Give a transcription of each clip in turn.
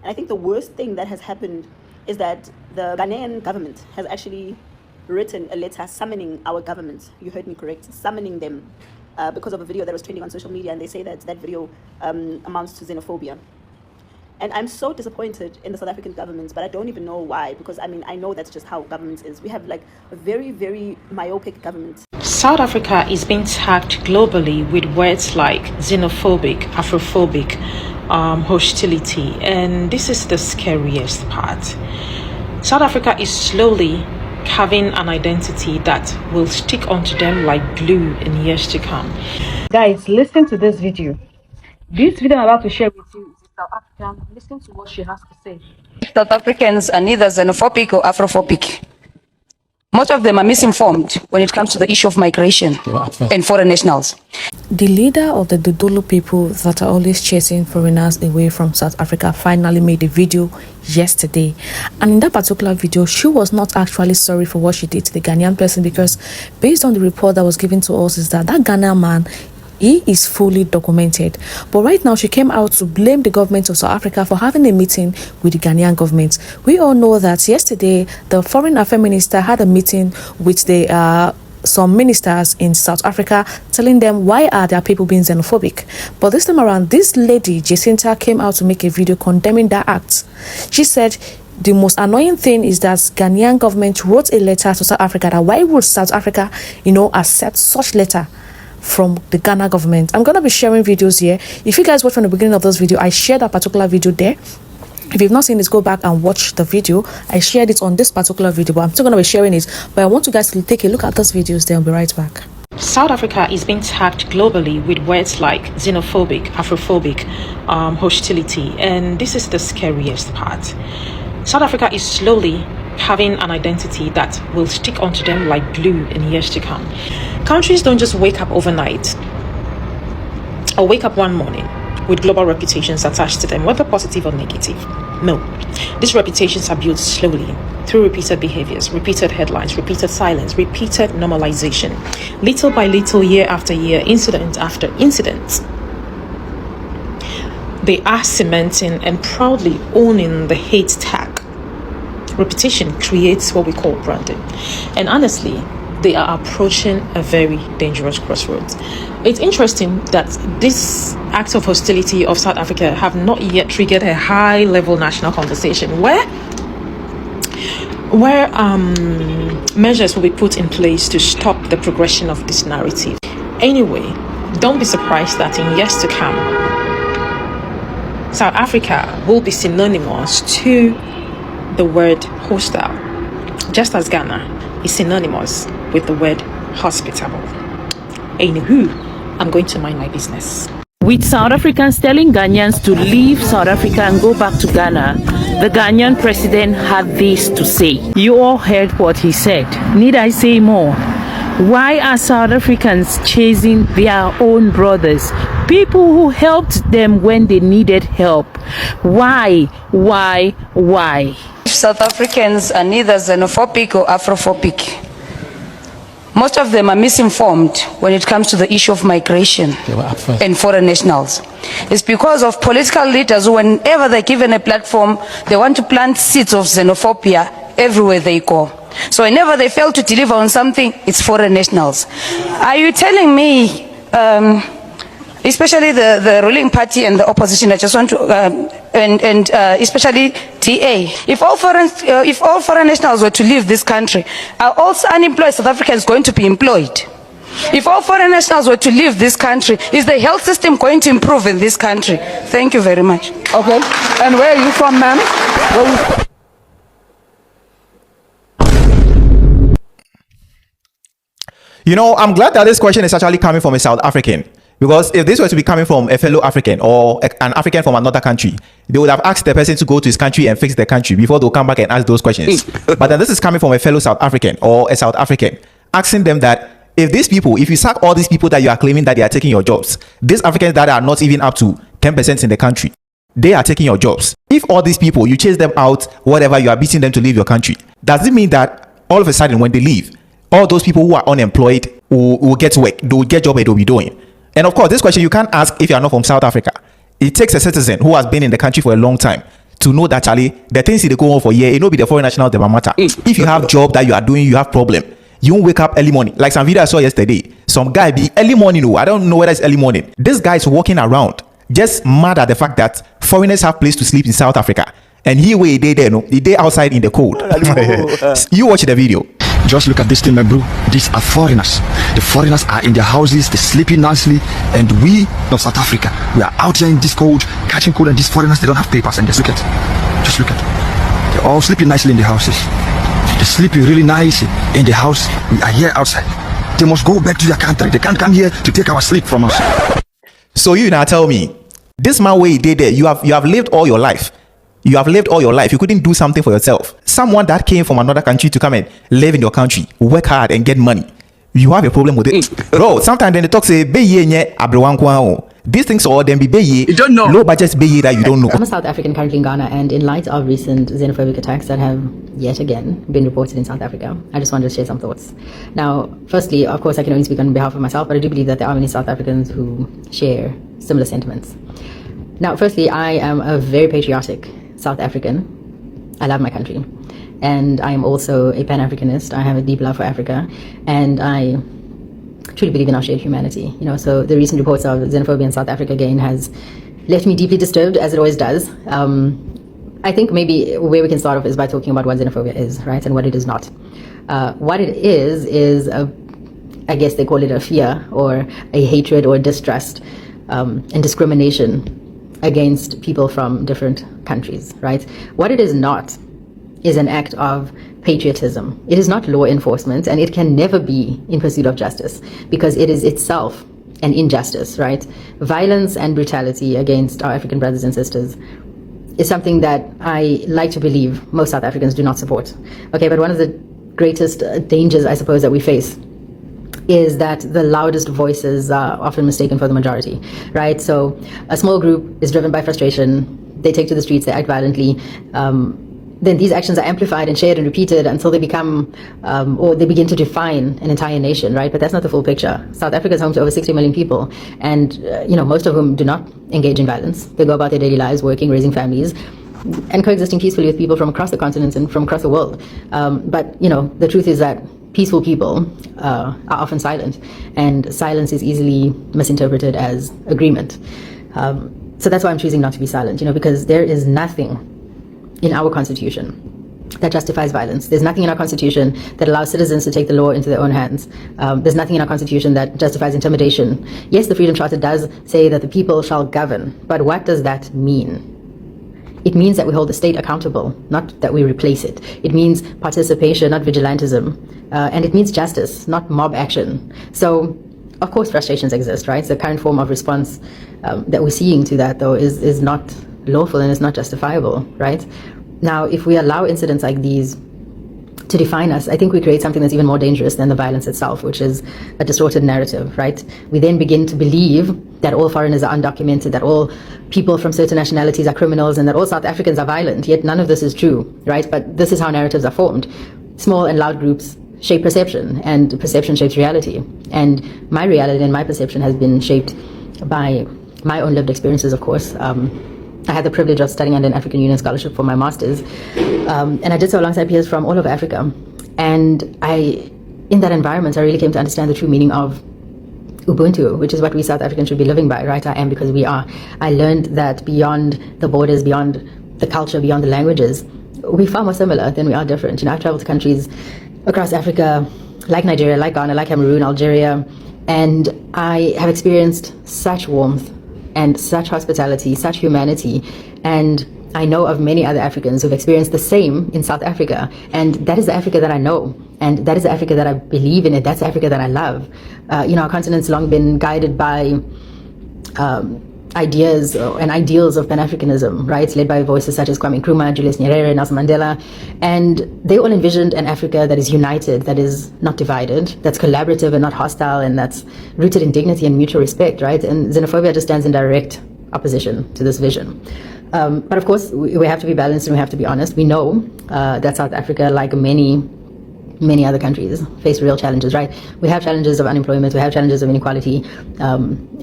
And I think the worst thing that has happened is that the Ghanaian government has actually written a letter summoning our government. You heard me correct, summoning them because of a video that was trending on social media, and they say that that video amounts to xenophobia. And I'm so disappointed in the South African government, but I don't even know why, because I mean, I know that's just how government is. We have like a very, very myopic government. South Africa is being tagged globally with words like xenophobic, Afrophobic, hostility, and this is the scariest part. South Africa is slowly having an identity that will stick onto them like glue in years to come. Guys, listen to this video. This video I'm about to share with you is a South African. Listen to what she has to say. South Africans are neither xenophobic or Afrophobic. Most of them are misinformed when it comes to the issue of migration and foreign nationals. The leader of the Dudula people that are always chasing foreigners away from South Africa finally made a video yesterday. And in that particular video, she was not actually sorry for what she did to the Ghanaian person, because based on the report that was given to us is that Ghanaian man, he is fully documented. But right now, she came out to blame the government of South Africa for having a meeting with the Ghanaian government. We all know that yesterday, the foreign affairs minister had a meeting with the some ministers in South Africa, telling them why are their people being xenophobic. But this time around, this lady, Jacinta, came out to make a video condemning that act. She said, the most annoying thing is that Ghanaian government wrote a letter to South Africa that why would South Africa, accept such letter from the Ghana government. I'm going to be sharing videos here. If you guys watch from the beginning of this video, I shared that particular video there. If you've not seen this, go back and watch the video. I shared it on this particular video, but I'm still going to be sharing it. But I want you guys to take a look at those videos there. I'll be right back. South Africa is being tagged globally with words like xenophobic, Afrophobic, hostility, and this is the scariest part. South Africa is slowly having an identity that will stick onto them like glue in years to come. Countries don't just wake up overnight or wake up one morning with global reputations attached to them, whether positive or negative. No, these reputations are built slowly through repeated behaviors, repeated headlines, repeated silence, repeated normalization, little by little, year after year, incident after incident. They are cementing and proudly owning the hate tag. Repetition creates what we call branding, and honestly, they are approaching a very dangerous crossroads. It's interesting that this act of hostility of South Africa have not yet triggered a high-level national conversation where measures will be put in place to stop the progression of this narrative. Anyway, don't be surprised that in years to come, South Africa will be synonymous to the word hostile, just as Ghana is synonymous with the word hospitable. Anywho, I'm going to mind my business. With South Africans telling Ghanaians to leave South Africa and go back to Ghana, the Ghanaian president had this to say. You all heard what he said. Need I say more? Why are South Africans chasing their own brothers? People who helped them when they needed help. Why? South Africans are neither xenophobic or Afrophobic. Most of them are misinformed when it comes to the issue of migration and foreign nationals. It's because of political leaders who, whenever they're given a platform, they want to plant seeds of xenophobia everywhere they go. So whenever they fail to deliver on something, it's foreign nationals. Are you telling me, especially the ruling party and the opposition, I just want to, especially DA, if all foreign nationals were to leave this country, are also unemployed South Africans going to be employed? If all foreign nationals were to leave this country, is the health system going to improve in this country? Thank you very much. Okay, and where are you from, ma'am? I'm glad that this question is actually coming from a South African. Because if this were to be coming from a fellow African or an African from another country, they would have asked the person to go to his country and fix the country before they'll come back and ask those questions. But then this is coming from a fellow South African or a South African, asking them that if you sack all these people that you are claiming that they are taking your jobs, these Africans that are not even up to 10% in the country, they are taking your jobs. If all these people, you chase them out, whatever, you are beating them to leave your country, does it mean that all of a sudden when they leave, all those people who are unemployed will get work, they will get job and they'll be doing? And of course, this question you can't ask if you are not from South Africa. It takes a citizen who has been in the country for a long time to know that, Charlie, the things they go on for year, it no be the foreign national that matter. If you have job that you are doing, you have problem. You won't wake up early morning. Like some video I saw yesterday, some guy be early morning. I don't know whether it's early morning. This guy is walking around just mad at the fact that foreigners have place to sleep in South Africa. And he way they there, no, the day outside in the cold. You watch the video. Just look at this thing, my bro. These are foreigners. The foreigners are in their houses, they're sleeping nicely, and we of South Africa, we are out here in this cold, catching cold, and these foreigners, they don't have papers. And just look at, they're all sleeping nicely in the houses. They're sleeping really nice in the house. We are here outside. They must go back to their country. They can't come here to take our sleep from us. So you now tell me, this man way they there, you have lived all your life. You have lived all your life. You couldn't do something for yourself. Someone that came from another country to come and live in your country, work hard and get money. You have a problem with it. Bro, sometimes then they talk say, these things all then be you don't know. Low budget that you don't know. I'm a South African currently in Ghana, and in light of recent xenophobic attacks that have yet again been reported in South Africa, I just wanted to share some thoughts. Now, firstly, of course, I can only speak on behalf of myself, but I do believe that there are many South Africans who share similar sentiments. Now, firstly, I am a very patriotic South African. I love my country, and I am also a Pan-Africanist. I have a deep love for Africa, and I truly believe in our shared humanity. So the recent reports of xenophobia in South Africa again has left me deeply disturbed, as it always does. I think maybe where we can start off is by talking about what xenophobia is, right, and what it is not. What it is I guess they call it a fear or a hatred or distrust and discrimination against people from different countries, right? What it is not is an act of patriotism. It is not law enforcement, and it can never be in pursuit of justice, because it is itself an injustice, right? Violence and brutality against our African brothers and sisters is something that I like to believe most South Africans do not support. Okay, but one of the greatest dangers, I suppose, that we face is that the loudest voices are often mistaken for the majority, right? So a small group is driven by frustration, they take to the streets, they act violently, then these actions are amplified and shared and repeated until they become, or they begin to define an entire nation, right? But that's not the full picture. South Africa is home to over 60 million people, and most of whom do not engage in violence. They go about their daily lives, working, raising families, and coexisting peacefully with people from across the continent and from across the world. But the truth is that peaceful people are often silent, and silence is easily misinterpreted as agreement. So that's why I'm choosing not to be silent, because there is nothing in our constitution that justifies violence. There's nothing in our constitution that allows citizens to take the law into their own hands. There's nothing in our constitution that justifies intimidation. Yes, the Freedom Charter does say that the people shall govern, but what does that mean? It means that we hold the state accountable, not that we replace it. It means participation, not vigilantism. And it means justice, not mob action. So, of course, frustrations exist, right? The current form of response that we're seeing to that, though, is not lawful and is not justifiable, right? Now, if we allow incidents like these to define us, I think we create something that's even more dangerous than the violence itself, which is a distorted narrative, right? We then begin to believe that all foreigners are undocumented, that all people from certain nationalities are criminals, and that all South Africans are violent, yet none of this is true, right? But this is how narratives are formed. Small and loud groups shape perception, and perception shapes reality. And my reality and my perception has been shaped by my own lived experiences, of course. I had the privilege of studying under an African Union scholarship for my master's, and I did so alongside peers from all over Africa. And in that environment, I really came to understand the true meaning of Ubuntu, which is what we South Africans should be living by, right? I am because we are. I learned that beyond the borders, beyond the culture, beyond the languages, we're far more similar than we are different. I've traveled to countries across Africa, like Nigeria, like Ghana, like Cameroon, Algeria, and I have experienced such warmth and such hospitality, such humanity. And I know of many other Africans who've experienced the same in South Africa. And that is the Africa that I know. And that is the Africa that I believe in. It. That's the Africa that I love. Our continent's long been guided by ideas and ideals of Pan-Africanism, right? Led by voices such as Kwame Nkrumah, Julius Nyerere, Nelson Mandela. And they all envisioned an Africa that is united, that is not divided, that's collaborative and not hostile, and that's rooted in dignity and mutual respect, right? And xenophobia just stands in direct opposition to this vision. But of course, we have to be balanced and we have to be honest. We know that South Africa, like many other countries, face real challenges, right? We have challenges of unemployment, we have challenges of inequality,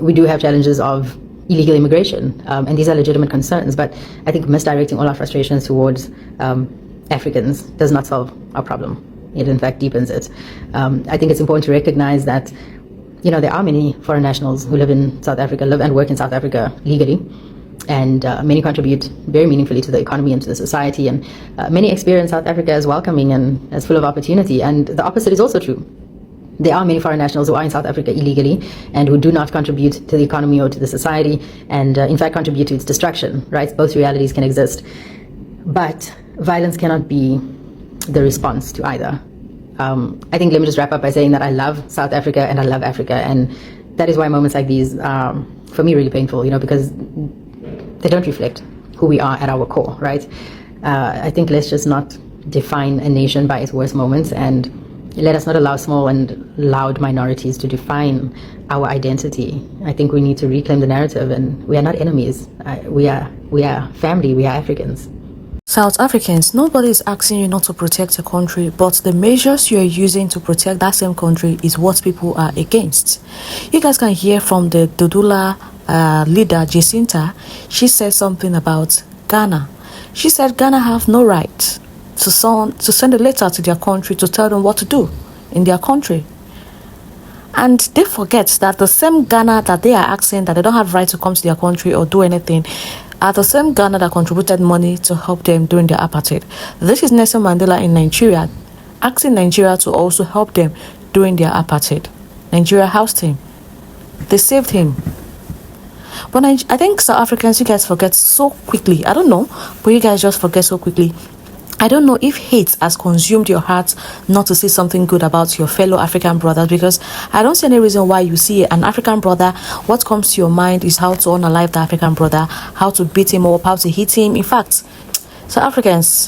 we do have challenges of illegal immigration. And these are legitimate concerns, but I think misdirecting all our frustrations towards Africans does not solve our problem. It in fact deepens it. I think it's important to recognize that, you know, there are many foreign nationals who live in South Africa, live and work in South Africa legally, and many contribute very meaningfully to the economy and to the society, and many experience South Africa as welcoming and as full of opportunity, and the opposite is also true. There are many foreign nationals who are in South Africa illegally and who do not contribute to the economy or to the society, and in fact contribute to its destruction, right? Both realities can exist, but violence cannot be the response to either. I think let me just wrap up by saying that I love South Africa and I love Africa, and that is why moments like these are, for me, really painful, you know, because they don't reflect who we are at our core, right? I think let's just not define a nation by its worst moments, and let us not allow small and loud minorities to define our identity. I think we need to reclaim the narrative, and we are not enemies. We are family, we are Africans. South Africans, nobody is asking you not to protect your country, but the measures you're using to protect that same country is what people are against. You guys can hear from the Dudula leader, Jacinta. She said something about Ghana. She said Ghana have no right to send a letter to their country to tell them what to do in their country. And they forget that the same Ghana that they are asking that they don't have right to come to their country or do anything are the same Ghana that contributed money to help them during their apartheid. This is Nelson Mandela in Nigeria, asking Nigeria to also help them during their apartheid. Nigeria housed him. They saved him. But I think South Africans, you guys forget so quickly. I don't know, but you guys just forget so quickly. I don't know if hate has consumed your heart not to see something good about your fellow African brothers, because I don't see any reason why you see an African brother, what comes to your mind is how to unalive the African brother, how to beat him up, how to hit him. In fact, South Africans,